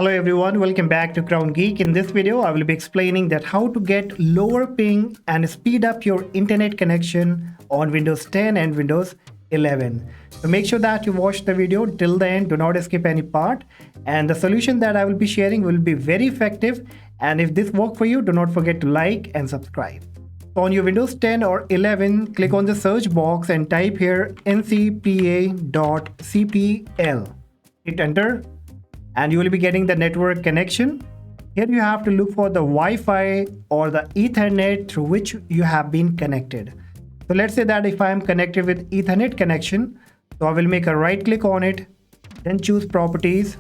Hello everyone, welcome back to Crown Geek. In this video, I will be explaining that how to get lower ping and speed up your internet connection on Windows 10 and Windows 11. So make sure that you watch the video till the end, do not skip any part. And the solution that I will be sharing will be very effective. And if this works for you, do not forget to like and subscribe. So on your Windows 10 or 11, click on the search box and type here ncpa.cpl. Hit enter. And you will be getting the network connection. Here you have to look for the Wi-Fi or the Ethernet through which you have been connected. So let's say that if I am connected with Ethernet connection, so I will make a right click on it, then choose properties.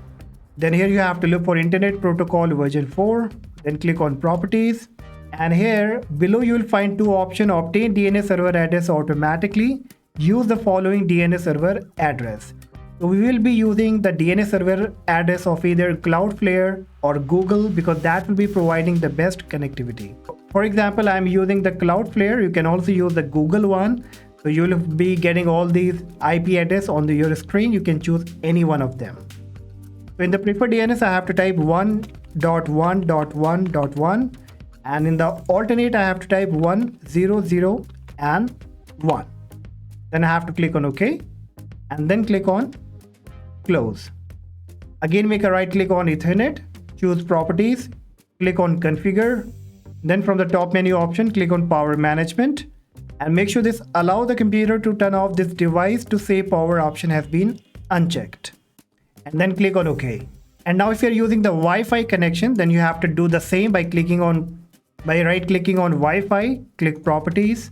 Then here you have to look for Internet Protocol version 4, then click on properties. And here below you will find two options: obtain DNS server address automatically, use the following DNS server address. So we will be using the DNS server address of either Cloudflare or Google because that will be providing the best connectivity. For example, I'm using the Cloudflare. You can also use the Google one. So you will be getting all these IP address on your screen. You can choose any one of them. So in the preferred DNS, I have to type 1.1.1.1, and in the alternate, I have to type 100 and 1. Then I have to click on OK, and then click on close. Again, make a right click on Ethernet, choose properties, click on configure. Then from the top menu option, click on power management and make sure this allow the computer to turn off this device to save power option has been unchecked. And then click on OK. And now if you're using the Wi-Fi connection, then you have to do the same by right clicking on Wi-Fi, click properties.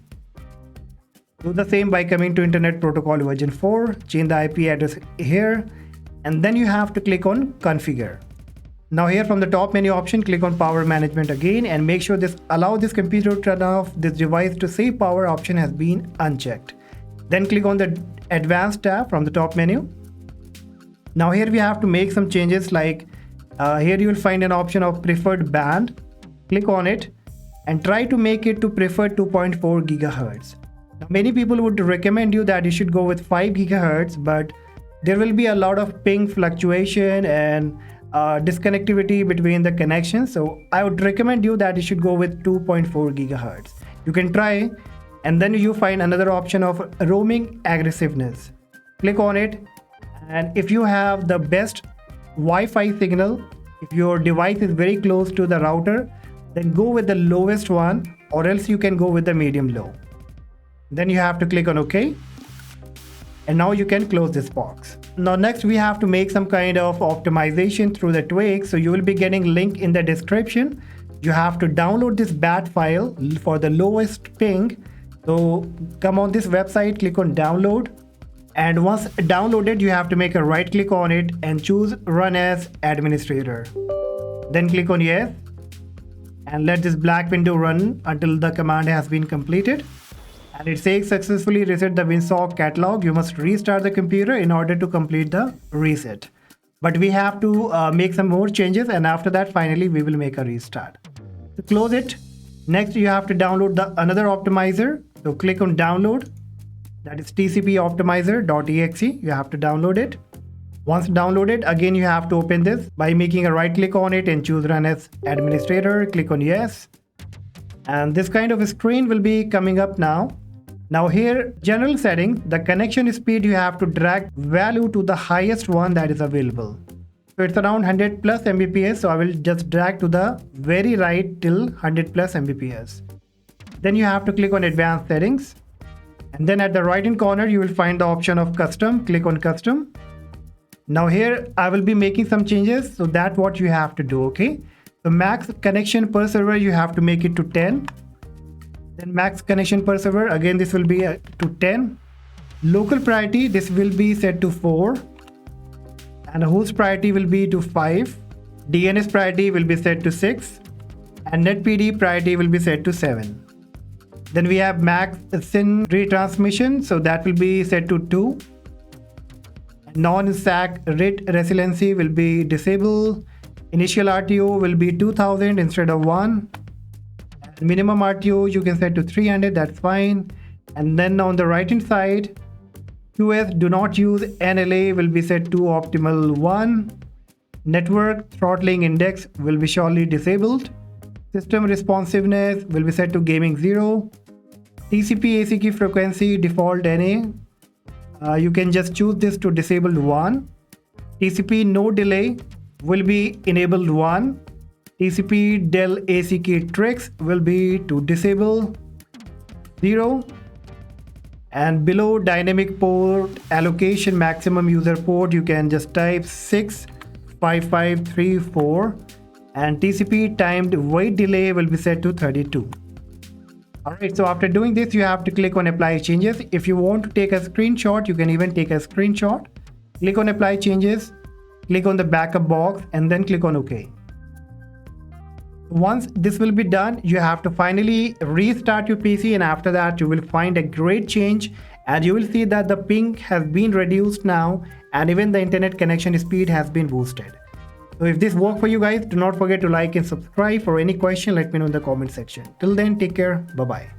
Do the same by coming to Internet Protocol version 4, change the IP address here, and then you have to click on configure. Now here from the top menu option, click on power management again and make sure this allow this computer to turn off this device to save power option has been unchecked. Then click on the advanced tab from the top menu. Now here we have to make some changes, like here you will find an option of preferred band. Click on it and try to make it to preferred 2.4 gigahertz. Now, many people would recommend you that you should go with 5 gigahertz, but there will be a lot of ping fluctuation and disconnectivity between the connections. So I would recommend you that you should go with 2.4 gigahertz. You can try, and then you find another option of roaming aggressiveness. Click on it, and if you have the best Wi-Fi signal, if your device is very close to the router, then go with the lowest one, or else you can go with the medium low. Then you have to click on OK, and now you can close this box. Now next we have to make some kind of optimization through the Twig. So you will be getting link in the description. You have to download this bat file for the lowest ping. So come on this website, click on download, and once downloaded you have to make a right click on it and choose run as administrator. Then click on yes and let this black window run until the command has been completed. And it says successfully reset the WinSock catalog. You must restart the computer in order to complete the reset. But we have to make some more changes, and after that finally we will make a restart. To close it, next you have to download the another optimizer. So click on download. That is tcpoptimizer.exe. You have to download it. Once downloaded, again you have to open this by making a right click on it and choose run as administrator. Click on yes. And this kind of a screen will be coming up now. Now here, general settings, the connection speed, you have to drag value to the highest one that is available. So it's around 100 plus Mbps. So I will just drag to the very right till 100 plus Mbps. Then you have to click on advanced settings. And then at the right hand corner, you will find the option of custom. Click on custom. Now here, I will be making some changes. So that's what you have to do, okay? So max connection per server, you have to make it to 10. Then max connection per server, again this will be to 10. Local priority, this will be set to 4. And host priority will be to 5. DNS priority will be set to 6. And NetPD priority will be set to 7. Then we have max SYN retransmission, so that will be set to 2. Non-stack RIT resiliency will be disabled. Initial RTO will be 2000 instead of 1. Minimum RTO you can set to 300, that's fine. And then on the right hand side, QS do not use NLA will be set to optimal 1. Network throttling index will be surely disabled. System responsiveness will be set to gaming 0. TCP AC key frequency default NA. You can just choose this to disabled 1. TCP no delay will be enabled 1. TCP del AC key tricks will be to disable 0. And below dynamic port allocation maximum user port, you can just type 65534, and TCP timed wait delay will be set to 32. Alright, so after doing this, you have to click on apply changes. If you want to take a screenshot, you can even take a screenshot. Click on apply changes, click on the backup box, and then click on OK. Once this will be done, you have to finally restart your PC, and after that you will find a great change, and you will see that the ping has been reduced now, and even the internet connection speed has been boosted. So if this worked for you guys, do not forget to like and subscribe. For any question, let me know in the comment section. Till then, take care. Bye bye.